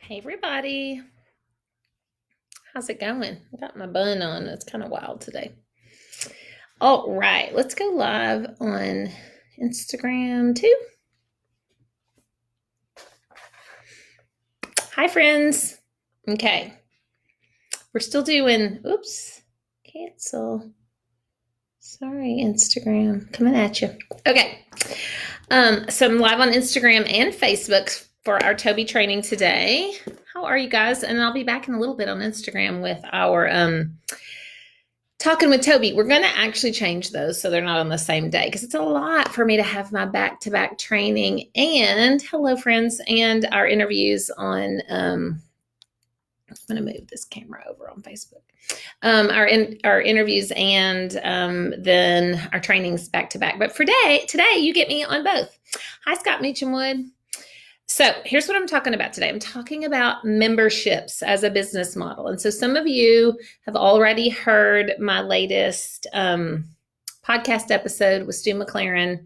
Hey everybody, how's it going? I got my bun on. It's kind of wild today. All right, let's go live on Instagram too. Hi friends. Okay, we're still doing, oops, cancel. Sorry, Instagram, coming at you. Okay, so I'm live on Instagram and Facebook for our Toby training today. How are you guys? And I'll be back in a little bit on Instagram with our Talking with Toby. We're going to actually change those so they're not on the same day because it's a lot for me to have my back-to-back training and hello friends and our interviews on I'm going to move this camera over on Facebook. Our interviews and then our trainings back to back. But for today you get me on both. Hi Scott Meachamwood. So here's what I'm talking about today. I'm talking about memberships as a business model. And so some of you have already heard my latest podcast episode with Stu McLaren.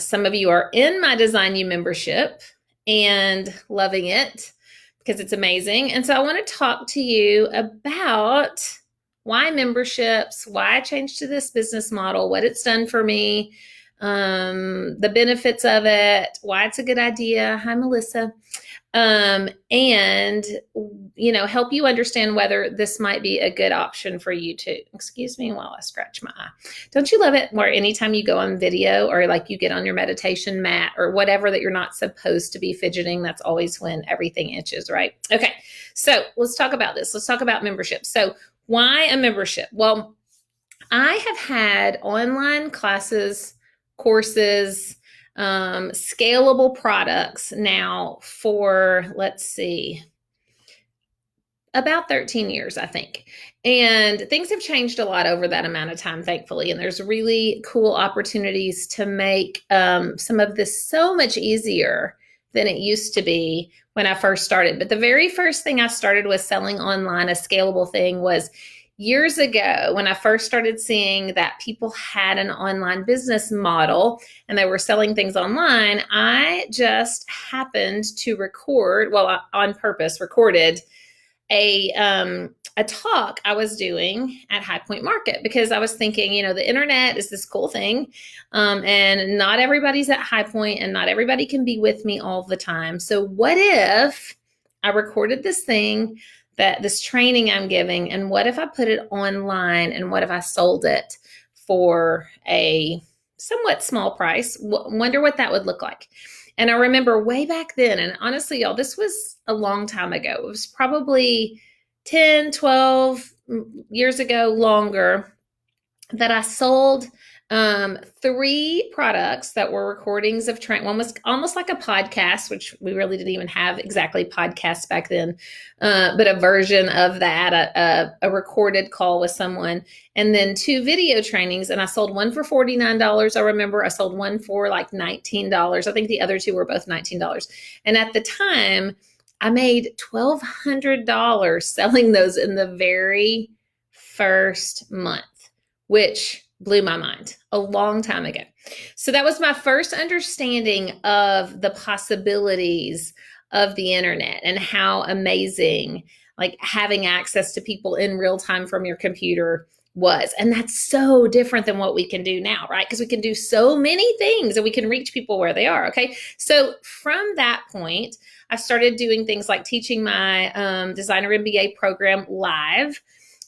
Some of you are in my Design You membership and loving it because it's amazing. And so I want to talk to you about why memberships, why I changed to this business model, what it's done for me, the benefits of it, why it's a good idea. Hi, Melissa. And, help you understand whether this might be a good option for you too. Excuse me while I scratch my eye. Don't you love it where anytime you go on video or like you get on your meditation mat or whatever that you're not supposed to be fidgeting, that's always when everything itches, right? Okay, so let's talk about this. Let's talk about membership. So why a membership? Well, I have had online classes, courses, scalable products now for, let's see, about 13 years, I think. And things have changed a lot over that amount of time, thankfully. And there's really cool opportunities to make some of this so much easier than it used to be when I first started. But the very first thing I started with selling online, a scalable thing, was years ago when I first started seeing that people had an online business model and they were selling things online. I just happened to record, well, on purpose, recorded a talk I was doing at High Point Market because I was thinking, the internet is this cool thing, and not everybody's at High Point and not everybody can be with me all the time. So what if I recorded this thing, this training I'm giving, and what if I put it online and what if I sold it for a somewhat small price? Wonder what that would look like. And I remember way back then, and honestly, y'all, this was a long time ago. It was probably 10, 12 years ago, longer, that I sold 3 products that were recordings of training. One was almost like a podcast, which we really didn't even have exactly podcasts back then, but a version of that, a recorded call with someone, and then 2 video trainings. And I sold one for $49. I remember I sold one for like $19. I think the other 2 were both $19. And at the time, I made $1,200 selling those in the very first month, which blew my mind a long time ago. So that was my first understanding of the possibilities of the internet and how amazing like having access to people in real time from your computer was. And that's so different than what we can do now, right? Because we can do so many things and we can reach people where they are. Okay. So from that point, I started doing things like teaching my designer MBA program live.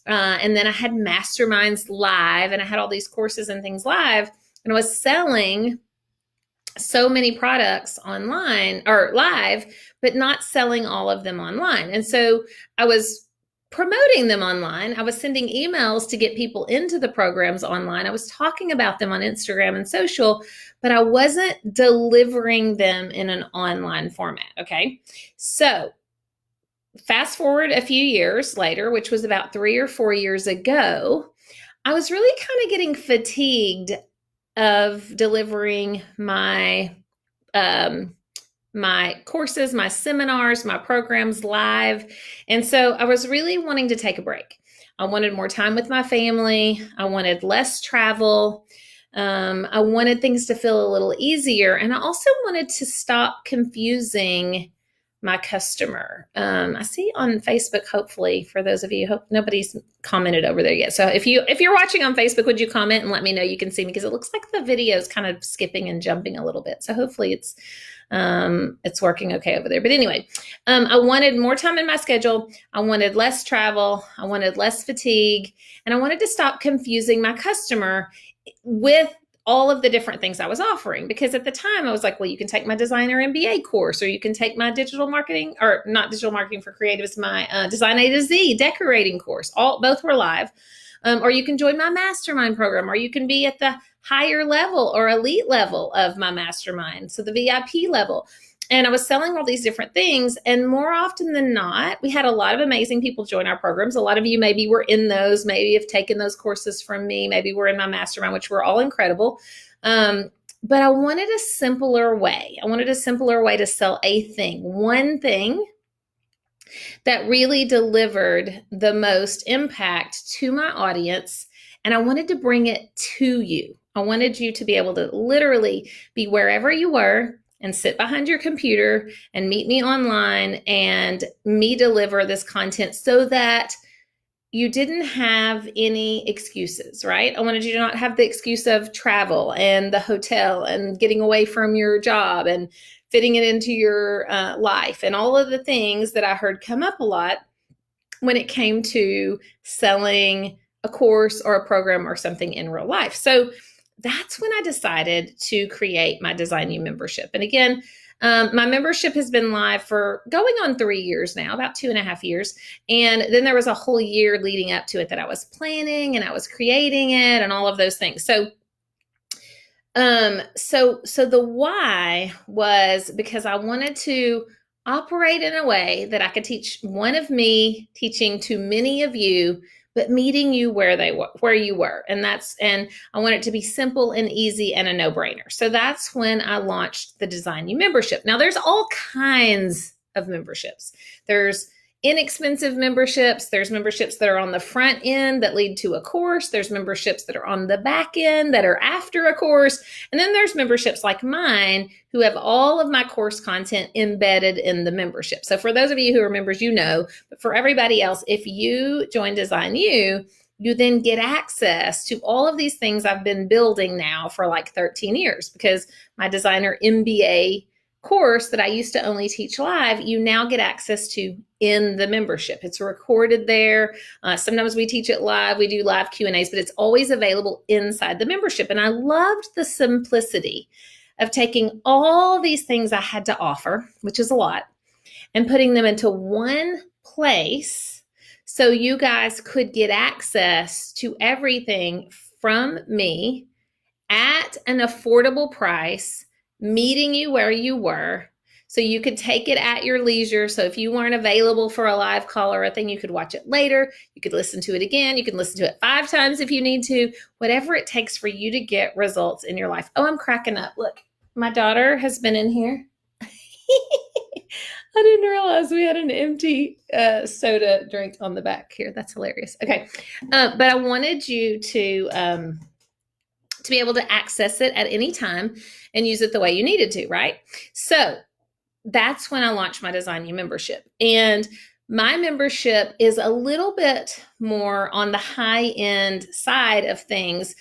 And then I had masterminds live and I had all these courses and things live, and I was selling so many products online or live, but not selling all of them online. And so I was promoting them online. I was sending emails to get people into the programs online. I was talking about them on Instagram and social, but I wasn't delivering them in an online format. Okay. So fast forward a few years later, which was about 3 or 4 years ago, I was really kind of getting fatigued of delivering my courses, my seminars, my programs live. And so I was really wanting to take a break. I wanted more time with my family. I wanted less travel. I wanted things to feel a little easier. And I also wanted to stop confusing my customer. I see on Facebook, hopefully, for those of you, hope nobody's commented over there yet. So if you're watching on Facebook, would you comment and let me know you can see me? Because it looks like the video is kind of skipping and jumping a little bit. So hopefully it's working okay over there. But anyway, I wanted more time in my schedule. I wanted less travel. I wanted less fatigue. And I wanted to stop confusing my customer with all of the different things I was offering. Because at the time I was like, well, you can take my designer MBA course, or you can take my digital marketing, or not digital marketing for creatives, my Design A to Z decorating course. Both were live. Or you can join my mastermind program, or you can be at the higher level or elite level of my mastermind. So the VIP level. And I was selling all these different things. And more often than not, we had a lot of amazing people join our programs. A lot of you maybe were in those, maybe have taken those courses from me. Maybe we're in my mastermind, which were all incredible. But I wanted a simpler way. I wanted a simpler way to sell a thing, one thing that really delivered the most impact to my audience. And I wanted to bring it to you. I wanted you to be able to literally be wherever you were and sit behind your computer and meet me online and me deliver this content so that you didn't have any excuses, right? I wanted you to not have the excuse of travel and the hotel and getting away from your job and fitting it into your life and all of the things that I heard come up a lot when it came to selling a course or a program or something in real life. So that's when I decided to create my Design You membership. And again, my membership has been live for going on 3 years now, about 2.5 years. And then there was a whole year leading up to it that I was planning and I was creating it and all of those things. So the why was because I wanted to operate in a way that I could teach one of me teaching to many of you, but meeting you where you were. And I want it to be simple and easy and a no-brainer. So that's when I launched the Design You membership. Now there's all kinds of memberships. There's inexpensive memberships. There's memberships that are on the front end that lead to a course. There's memberships that are on the back end that are after a course. And then there's memberships like mine who have all of my course content embedded in the membership. So for those of you who are members, you know, but for everybody else, if you join Design You, you then get access to all of these things I've been building now for like 13 years, because my designer MBA course that I used to only teach live, you now get access to in the membership. It's recorded there. Sometimes we teach it live. We do live Q&As, but it's always available inside the membership. And I loved the simplicity of taking all these things I had to offer, which is a lot, and putting them into one place so you guys could get access to everything from me at an affordable price, meeting you where you were, so you could take it at your leisure. So if you weren't available for a live call or a thing, you could watch it later. You could listen to it again. You can listen to it 5 times if you need to, whatever it takes for you to get results in your life. Oh, I'm cracking up. Look, my daughter has been in here. I didn't realize we had an empty soda drink on the back here. That's hilarious. Okay. But I wanted you to be able to access it at any time and use it the way you needed to, right? So that's when I launched my Design You membership. And my membership is a little bit more on the high-end side of things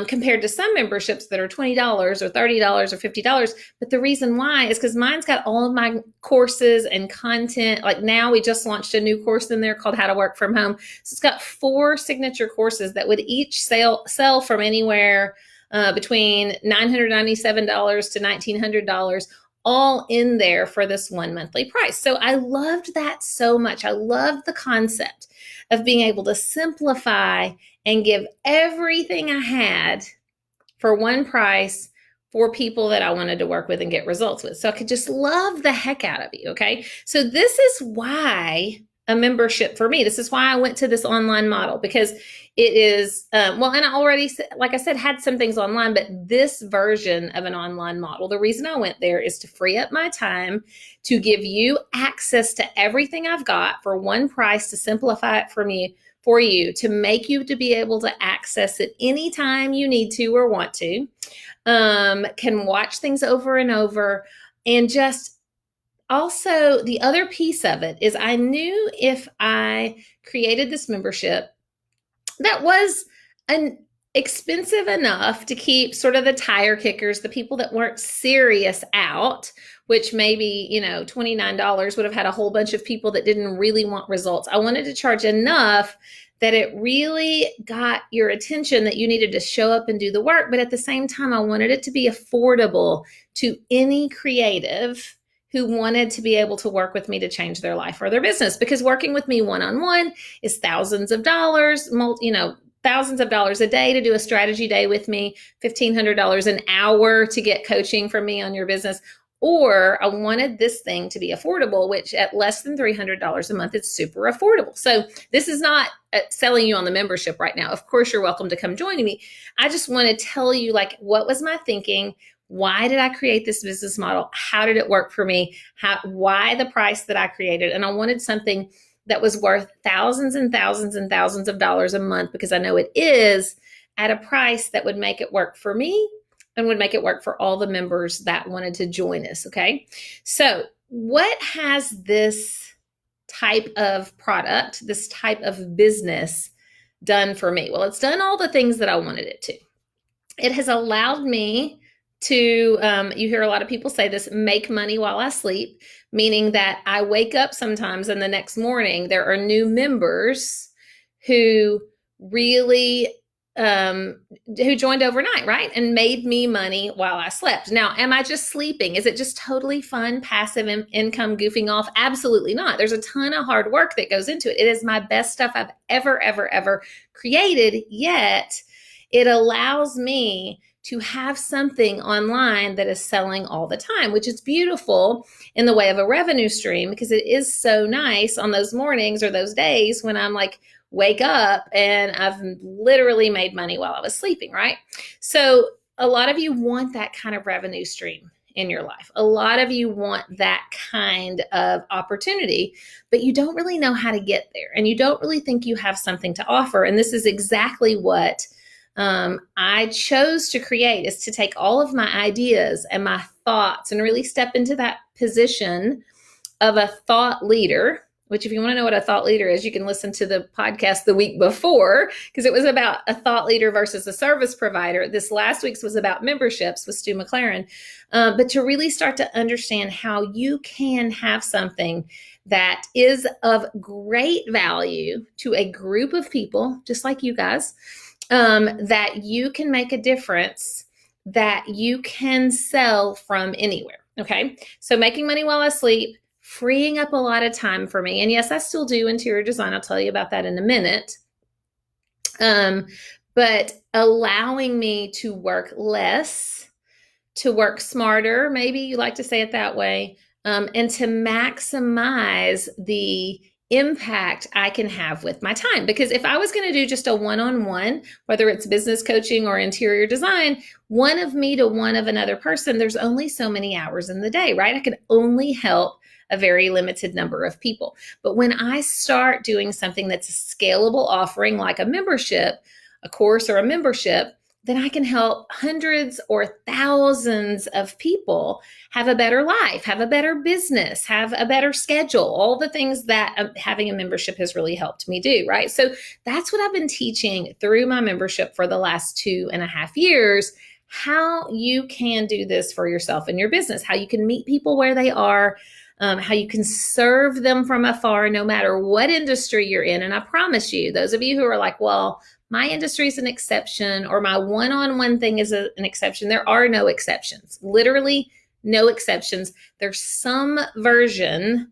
compared to some memberships that are $20 or $30 or $50. But the reason why is because mine's got all of my courses and content. Like now we just launched a new course in there called How to Work From Home. So it's got 4 signature courses that would each sell from anywhere between $997 to $1,900, all in there for this one monthly price. So I loved that so much. I loved the concept of being able to simplify and give everything I had for one price for people that I wanted to work with and get results with. So I could just love the heck out of you, okay? So this is why a membership for me, this is why I went to this online model, because it is, and I already, like I said, had some things online, but this version of an online model, the reason I went there is to free up my time to give you access to everything I've got for one price, to simplify it for you, to make you to be able to access it anytime you need to or want to, can watch things over and over, and just also, the other piece of it is I knew if I created this membership that was an expensive enough to keep sort of the tire kickers, the people that weren't serious out, which maybe, $29 would have had a whole bunch of people that didn't really want results. I wanted to charge enough that it really got your attention, that you needed to show up and do the work. But at the same time, I wanted it to be affordable to any creative who wanted to be able to work with me to change their life or their business, because working with me one-on-one is thousands of dollars, thousands of dollars a day to do a strategy day with me, $1,500 an hour to get coaching from me on your business. Or I wanted this thing to be affordable, which at less than $300 a month, it's super affordable. So this is not selling you on the membership right now. Of course, you're welcome to come join me. I just want to tell you, what was my thinking? Why did I create this business model? How did it work for me? Why the price that I created? And I wanted something that was worth thousands and thousands and thousands of dollars a month, because I know it is, at a price that would make it work for me and would make it work for all the members that wanted to join us. Okay. So what has this type of product, this type of business done for me? Well, it's done all the things that I wanted it to. It has allowed me to, you hear a lot of people say this, make money while I sleep, meaning that I wake up sometimes and the next morning there are new members who really, who joined overnight, right? And made me money while I slept. Now, am I just sleeping? Is it just totally fun, passive income goofing off? Absolutely not. There's a ton of hard work that goes into it. It is my best stuff I've ever created, yet it allows me to have something online that is selling all the time, which is beautiful in the way of a revenue stream, because it is so nice on those mornings or those days when I'm wake up and I've literally made money while I was sleeping, right? So a lot of you want that kind of revenue stream in your life. A lot of you want that kind of opportunity, but you don't really know how to get there, and you don't really think you have something to offer. And this is exactly what I chose to create, is to take all of my ideas and my thoughts and really step into that position of a thought leader, which if you want to know what a thought leader is, you can listen to the podcast the week before, because it was about a thought leader versus a service provider. This last week's was about memberships with Stu McLaren. But to really start to understand how you can have something that is of great value to a group of people, just like you guys, that you can make a difference, that you can sell from anywhere. Okay. So making money while I sleep, freeing up a lot of time for me. And yes, I still do interior design. I'll tell you about that in a minute. But allowing me to work less, to work smarter, maybe you like to say it that way, and to maximize the impact I can have with my time. Because if I was going to do just a one-on-one, whether it's business coaching or interior design, one of me to one of another person, there's only so many hours in the day, right? I can only help a very limited number of people. But when I start doing something that's a scalable offering, like a membership, a course or a membership, then I can help hundreds or thousands of people have a better life, have a better business, have a better schedule, all the things that having a membership has really helped me do, right? So that's what I've been teaching through my membership for the last 2.5 years, how you can do this for yourself and your business, how you can meet people where they are, how you can serve them from afar, no matter what industry you're in. And I promise you, those of you who are like, well, my industry is an exception, or my one-on-one thing is an exception. There are no exceptions, literally no exceptions. There's some version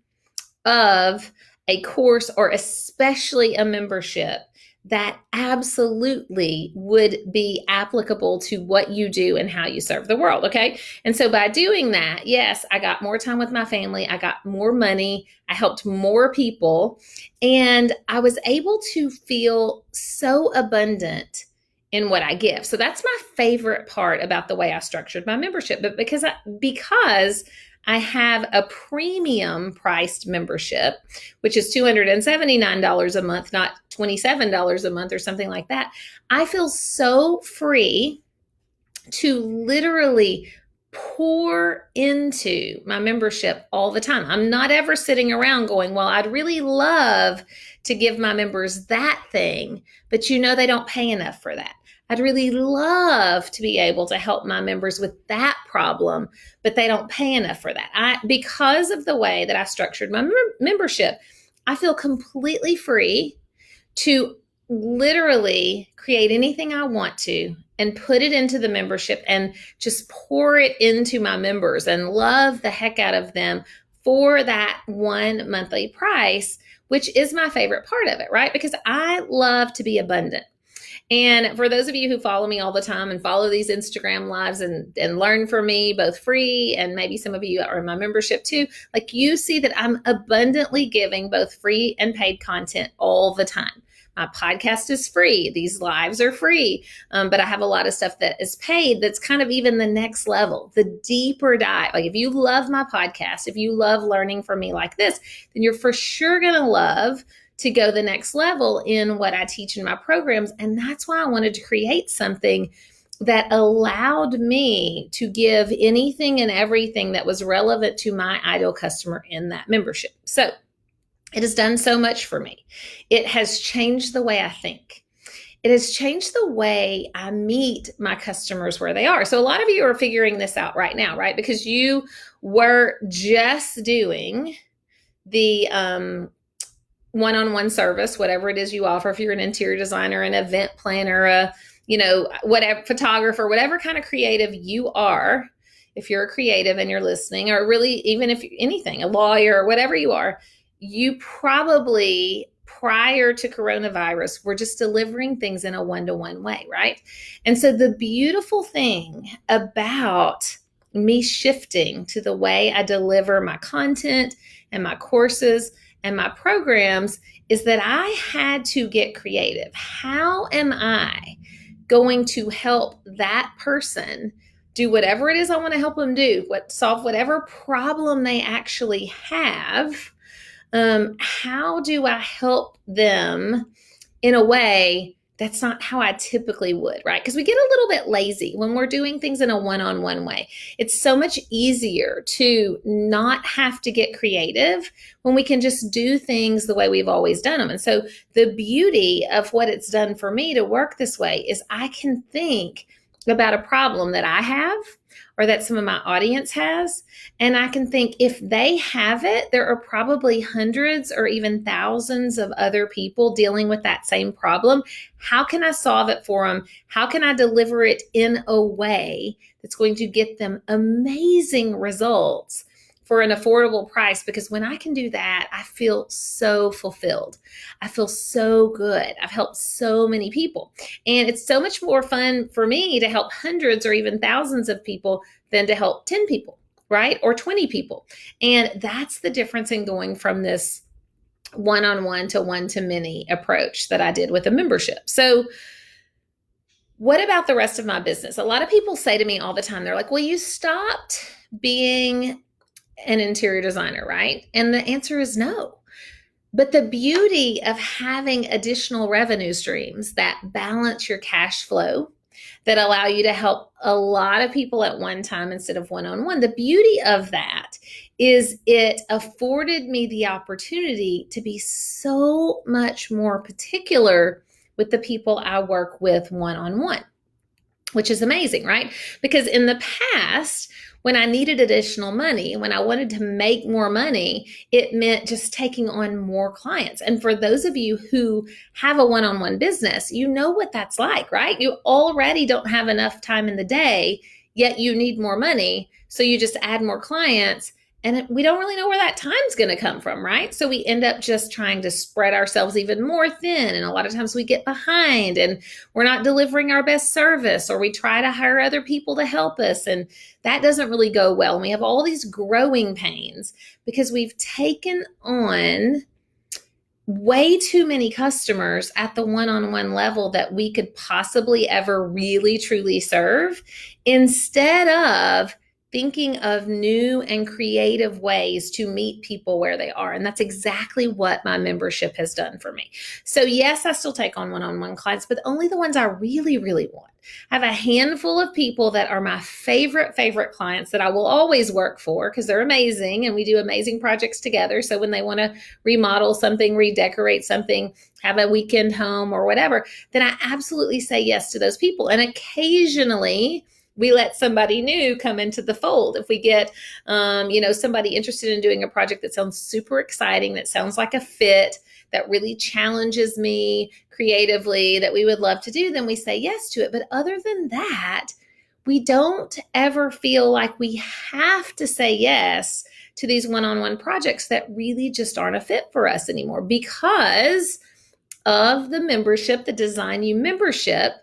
of a course, or especially a membership, that absolutely would be applicable to what you do and how you serve the world. Okay. And so by doing that, yes, I got more time with my family. I got more money. I helped more people, and I was able to feel so abundant in what I give. So that's my favorite part about the way I structured my membership. But because I have a premium priced membership, which is $279 a month, not $27 a month or something like that, I feel so free to literally pour into my membership all the time. I'm not ever sitting around going, well, I'd really love to give my members that thing, but they don't pay enough for that. I'd really love to be able to help my members with that problem, but they don't pay enough for that. Because of the way that I structured my membership, I feel completely free to literally create anything I want to and put it into the membership and just pour it into my members and love the heck out of them for that one monthly price, which is my favorite part of it, right? Because I love to be abundant. And for those of you who follow me all the time and follow these Instagram lives and learn from me, both free and maybe some of you are in my membership too, like you see that I'm abundantly giving both free and paid content all the time. My podcast is free. These lives are free. But I have a lot of stuff that is paid that's kind of even the next level, the deeper dive. Like if you love my podcast, if you love learning from me like this, then you're for sure going to love to go the next level in what I teach in my programs. And that's why I wanted to create something that allowed me to give anything and everything that was relevant to my ideal customer in that membership. So it has done so much for me. It has changed the way I think. It has changed the way I meet my customers where they are. So a lot of you are figuring this out right now, right? Because you were just doing the one-on-one service, whatever it is you offer. If you're an interior designer, an event planner, whatever, photographer, whatever kind of creative you are, if you're a creative and you're listening, or really even if anything, a lawyer, whatever you are, you probably prior to coronavirus were just delivering things in a one-to-one way, right? And so the beautiful thing about me shifting to the way I deliver my content and my courses and my programs is that I had to get creative. How am I going to help that person do whatever it is I want to help them do, solve whatever problem they actually have? How do I help them in a way that's not how I typically would, right? Because we get a little bit lazy when we're doing things in a one-on-one way. It's so much easier to not have to get creative when we can just do things the way we've always done them. And so the beauty of what it's done for me to work this way is I can think about a problem that I have or that some of my audience has. And I can think if they have it, there are probably hundreds or even thousands of other people dealing with that same problem. How can I solve it for them? How can I deliver it in a way that's going to get them amazing results for an affordable price? Because when I can do that, I feel so fulfilled. I feel so good. I've helped so many people. And it's so much more fun for me to help hundreds or even thousands of people than to help 10 people, right? Or 20 people. And that's the difference in going from this one-on-one to one-to-many approach that I did with a membership. So what about the rest of my business? A lot of people say to me all the time, they're like, well, you stopped being an interior designer, right? And the answer is no. But the beauty of having additional revenue streams that balance your cash flow, that allow you to help a lot of people at one time instead of one-on-one, the beauty of that is it afforded me the opportunity to be so much more particular with the people I work with one-on-one, which is amazing, right? Because in the past, when I needed additional money, when I wanted to make more money, it meant just taking on more clients. And for those of you who have a one-on-one business, you know what that's like, right? You already don't have enough time in the day, yet you need more money. So you just add more clients. And we don't really know where that time's going to come from, right? So we end up just trying to spread ourselves even more thin. And a lot of times we get behind and we're not delivering our best service, or we try to hire other people to help us. And that doesn't really go well. And we have all these growing pains because we've taken on way too many customers at the one-on-one level that we could possibly ever really, truly serve, instead of thinking of new and creative ways to meet people where they are. And that's exactly what my membership has done for me. So yes, I still take on one-on-one clients, but only the ones I really, really want. I have a handful of people that are my favorite clients that I will always work for because they're amazing and we do amazing projects together. So when they want to remodel something, redecorate something, have a weekend home or whatever, then I absolutely say yes to those people. And occasionally we let somebody new come into the fold. If we get, somebody interested in doing a project that sounds super exciting, that sounds like a fit, that really challenges me creatively, that we would love to do, then we say yes to it. But other than that, we don't ever feel like we have to say yes to these one-on-one projects that really just aren't a fit for us anymore because of the membership, the Design You membership.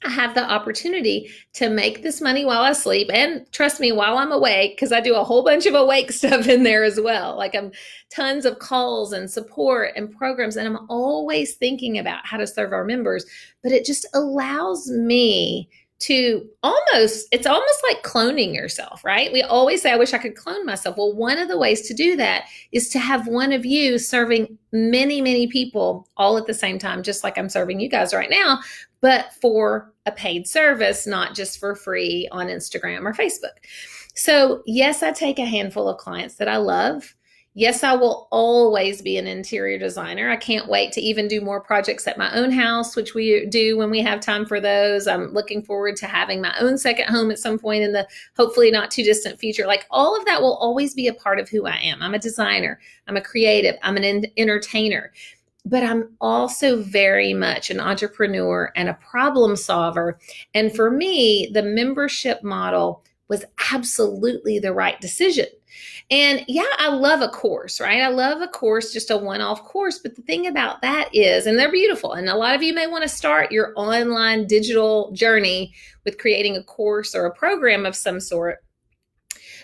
I have the opportunity to make this money while I sleep, and trust me, while I'm awake, because I do a whole bunch of awake stuff in there as well. Like I'm tons of calls and support and programs, and I'm always thinking about how to serve our members, but it just allows me to it's almost like cloning yourself, right? We always say, I wish I could clone myself. Well, one of the ways to do that is to have one of you serving many, many people all at the same time, just like I'm serving you guys right now, but for a paid service, not just for free on Instagram or Facebook. So yes, I take a handful of clients that I love. Yes, I will always be an interior designer. I can't wait to even do more projects at my own house, which we do when we have time for those. I'm looking forward to having my own second home at some point in the hopefully not too distant future. Like all of that will always be a part of who I am. I'm a designer. I'm a creative. I'm an entertainer. But I'm also very much an entrepreneur and a problem solver. And for me, the membership model was absolutely the right decision. And yeah, I love a course, right? I love a course, just a one-off course. But the thing about that is, and they're beautiful, and a lot of you may want to start your online digital journey with creating a course or a program of some sort.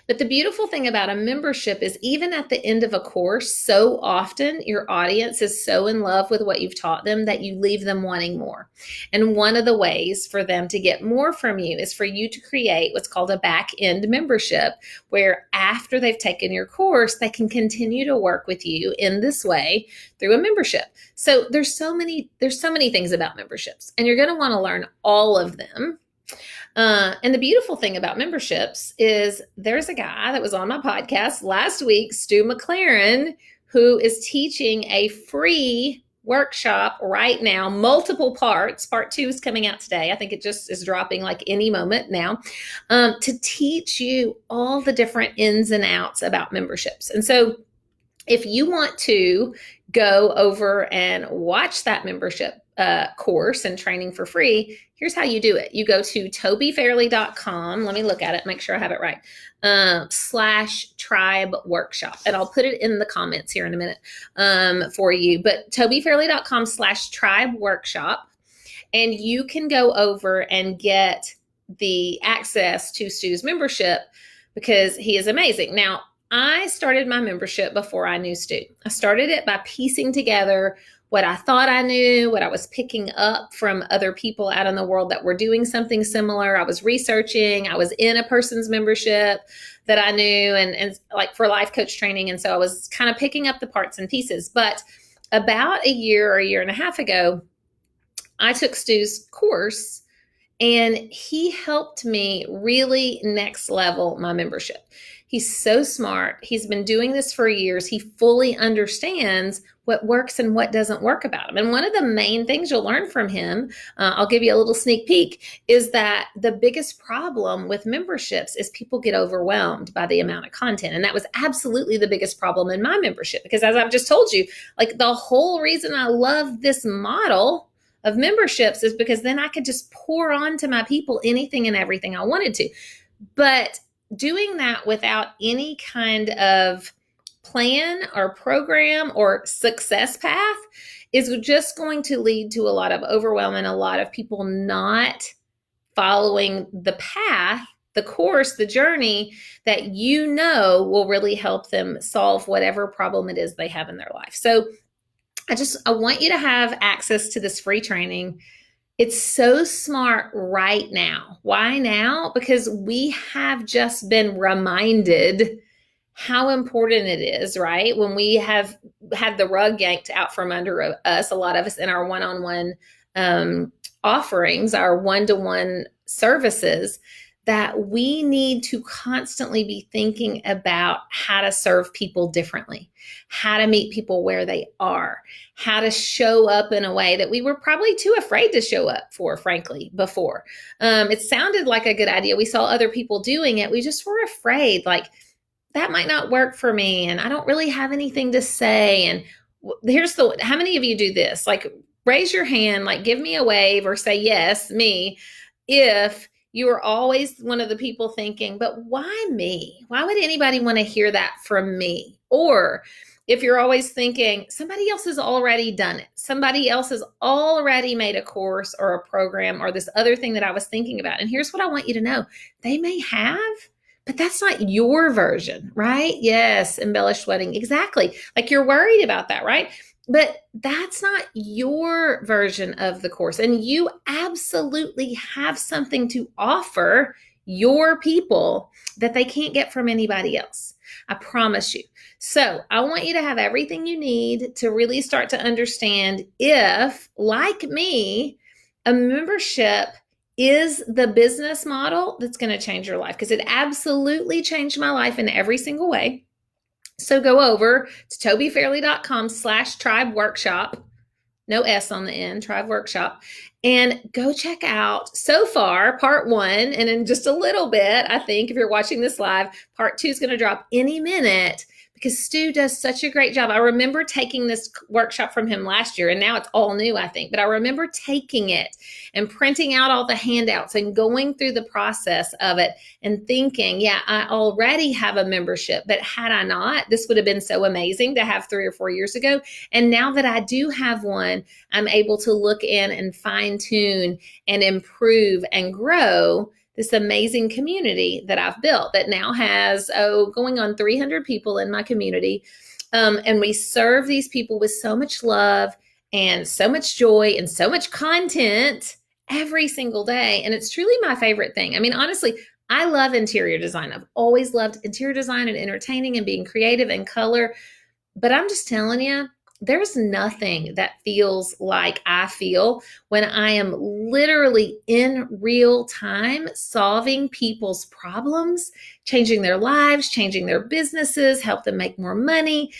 But the beautiful thing about a membership is even at the end of a course, so often your audience is so in love with what you've taught them that you leave them wanting more. And one of the ways for them to get more from you is for you to create what's called a back end membership, where after they've taken your course, they can continue to work with you in this way through a membership. So there's so many things about memberships, and you're going to want to learn all of them. And the beautiful thing about memberships is there's a guy that was on my podcast last week, Stu McLaren, who is teaching a free workshop right now, multiple parts. Part 2 is coming out today. I think it just is dropping like any moment now, to teach you all the different ins and outs about memberships. And so if you want to go over and watch that membership course and training for free, here's how you do it. You go to tobyfairley.com. Let me look at it, make sure I have it right. /tribe workshop. And I'll put it in the comments here in a minute for you. But tobyfairley.com /tribe workshop. And you can go over and get the access to Stu's membership because he is amazing. Now, I started my membership before I knew Stu. I started it by piecing together what I thought I knew, what I was picking up from other people out in the world that were doing something similar. I was researching. I was in a person's membership that I knew and like for life coach training. And so I was kind of picking up the parts and pieces. But about a year or a year and a half ago, I took Stu's course and he helped me really next level my membership. He's so smart. He's been doing this for years. He fully understands what works and what doesn't work about him. And one of the main things you'll learn from him, I'll give you a little sneak peek, is that the biggest problem with memberships is people get overwhelmed by the amount of content. And that was absolutely the biggest problem in my membership, because as I've just told you, like the whole reason I love this model of memberships is because then I could just pour on to my people anything and everything I wanted to. But doing that without any kind of plan or program or success path is just going to lead to a lot of overwhelm and a lot of people not following the path, the course, the journey that you know will really help them solve whatever problem it is they have in their life. So I want you to have access to this free training. It's so smart right now. Why now? Because we have just been reminded how important it is, right? When we have had the rug yanked out from under us, a lot of us in our one-on-one offerings, our one-to-one services, that we need to constantly be thinking about how to serve people differently, how to meet people where they are, how to show up in a way that we were probably too afraid to show up for, frankly, before. It sounded like a good idea. We saw other people doing it. We just were afraid, like, that might not work for me, and I don't really have anything to say. And how many of you do this? Like, raise your hand, like, give me a wave or say, yes, me, if you are always one of the people thinking, but why me? Why would anybody want to hear that from me? Or if you're always thinking, somebody else has already done it, somebody else has already made a course or a program or this other thing that I was thinking about. And here's what I want you to know: they may have, but that's not your version, right? Yes, embellished wedding. Exactly. Like, you're worried about that, right? But that's not your version of the course. And you absolutely have something to offer your people that they can't get from anybody else. I promise you. So I want you to have everything you need to really start to understand if, like me, a membership is the business model that's going to change your life, because it absolutely changed my life in every single way. So go over to tobyfairley.com/tribe workshop, no S on the end, tribe workshop, and go check out so far part 1. And in just a little bit, I think if you're watching this live, part 2 is going to drop any minute, because Stu does such a great job. I remember taking this workshop from him last year, and now it's all new, I think. But I remember taking it and printing out all the handouts and going through the process of it and thinking, yeah, I already have a membership, but had I not, this would have been so amazing to have 3 or 4 years ago. And now that I do have one, I'm able to look in and fine tune and improve and grow this amazing community that I've built that now has, going on 300 people in my community. And we serve these people with so much love and so much joy and so much content every single day. And it's truly my favorite thing. I mean, honestly, I love interior design. I've always loved interior design and entertaining and being creative and color. But I'm just telling you, there's nothing that feels like I feel when I am literally in real time solving people's problems, changing their lives, changing their businesses, help them make more money,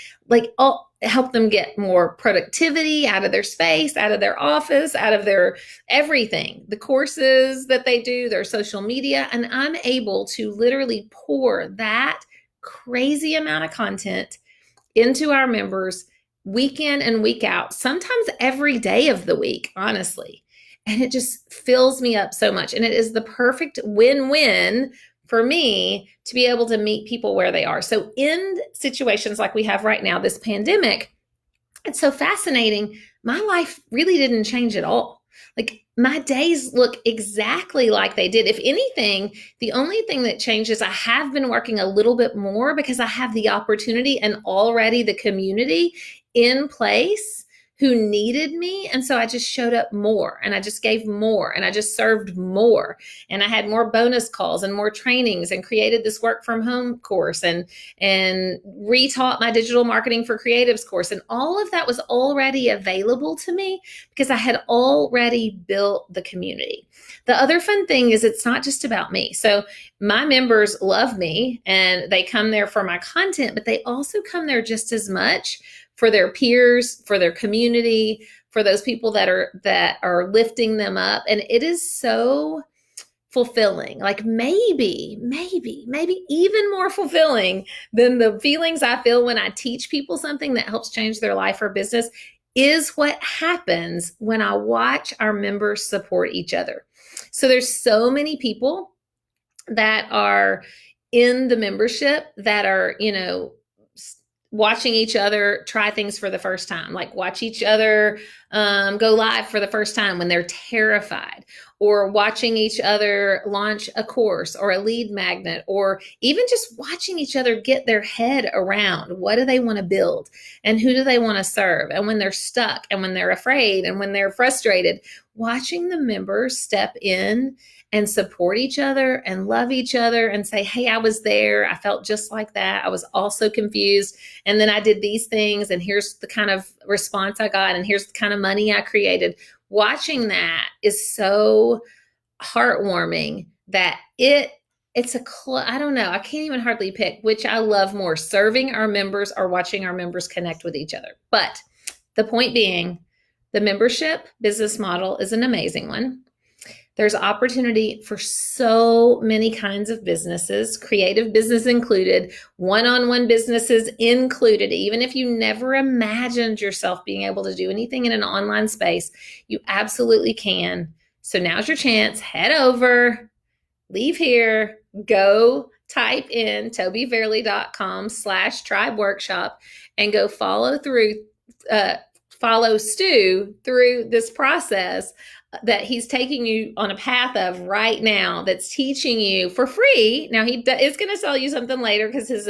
help them get more productivity out of their space, out of their office, out of their everything, the courses that they do, their social media. And I'm able to literally pour that crazy amount of content into our members week in and week out, sometimes every day of the week, honestly. And it just fills me up so much. And it is the perfect win-win for me to be able to meet people where they are. So in situations like we have right now, this pandemic, it's so fascinating. My life really didn't change at all. Like, my days look exactly like they did. If anything, the only thing that changed is I have been working a little bit more because I have the opportunity and already the community in place who needed me. And so I just showed up more, and I just gave more, and I just served more. And I had more bonus calls and more trainings, and created this work from home course, and retaught my digital marketing for creatives course. And all of that was already available to me because I had already built the community. The other fun thing is it's not just about me. So my members love me and they come there for my content, but they also come there just as much for their peers, for their community, for those people that are lifting them up. And it is so fulfilling, like maybe even more fulfilling than the feelings I feel when I teach people something that helps change their life or business, is what happens when I watch our members support each other. So there's so many people that are in the membership that are, watching each other try things for the first time, like watch each other go live for the first time when they're terrified, or watching each other launch a course or a lead magnet, or even just watching each other get their head around what do they want to build and who do they want to serve. And when they're stuck and when they're afraid and when they're frustrated, watching the members step in and support each other and love each other and say, hey, I was there. I felt just like that. I was also confused. And then I did these things. And here's the kind of response I got. And here's the kind of money I created. Watching that is so heartwarming that I don't know. I can't even hardly pick which I love more, serving our members or watching our members connect with each other. But the point being, the membership business model is an amazing one. There's opportunity for so many kinds of businesses, creative business included, one-on-one businesses included. Even if you never imagined yourself being able to do anything in an online space, you absolutely can. So now's your chance. Head over, leave here, go type in tobyfairley.com/tribe workshop and go follow Stu through this process that he's taking you on a path of right now, that's teaching you for free. Now he is going to sell you something later because his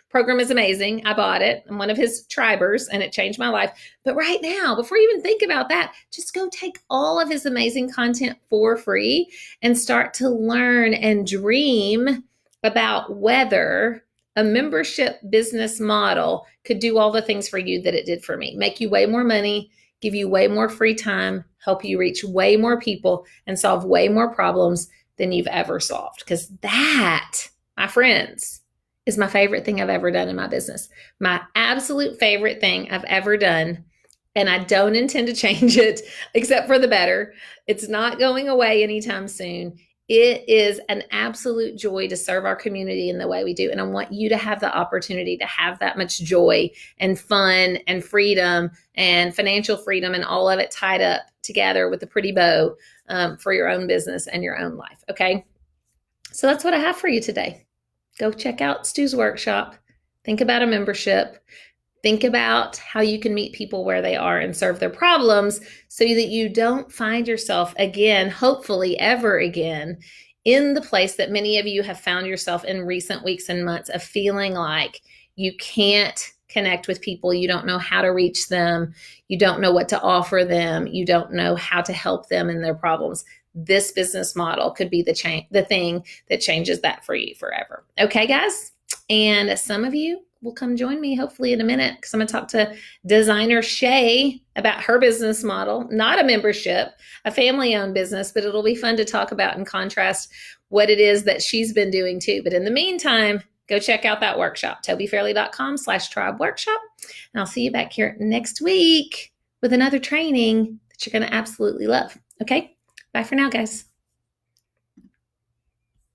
program is amazing. I bought it. I'm one of his tribers and it changed my life. But right now, before you even think about that, just go take all of his amazing content for free and start to learn and dream about whether a membership business model could do all the things for you that it did for me. Make you way more money, give you way more free time, help you reach way more people, and solve way more problems than you've ever solved. Because that, my friends, is my favorite thing I've ever done in my business. My absolute favorite thing I've ever done. And I don't intend to change it except for the better. It's not going away anytime soon. It is an absolute joy to serve our community in the way we do. And I want you to have the opportunity to have that much joy and fun and freedom and financial freedom and all of it tied up together with a pretty bow for your own business and your own life. Okay. So that's what I have for you today. Go check out Stu's workshop. Think about a membership. Think about how you can meet people where they are and serve their problems so that you don't find yourself again, hopefully ever again, in the place that many of you have found yourself in recent weeks and months of feeling like you can't connect with people. You don't know how to reach them. You don't know what to offer them. You don't know how to help them in their problems. This business model could be the thing that changes that for you forever. Okay, guys? And some of you will come join me hopefully in a minute because I'm going to talk to designer Shay about her business model, not a membership, a family-owned business, but it'll be fun to talk about and contrast what it is that she's been doing too. But in the meantime, go check out that workshop, tobyfairley.com/tribe workshop. And I'll see you back here next week with another training that you're going to absolutely love. Okay? Bye for now, guys.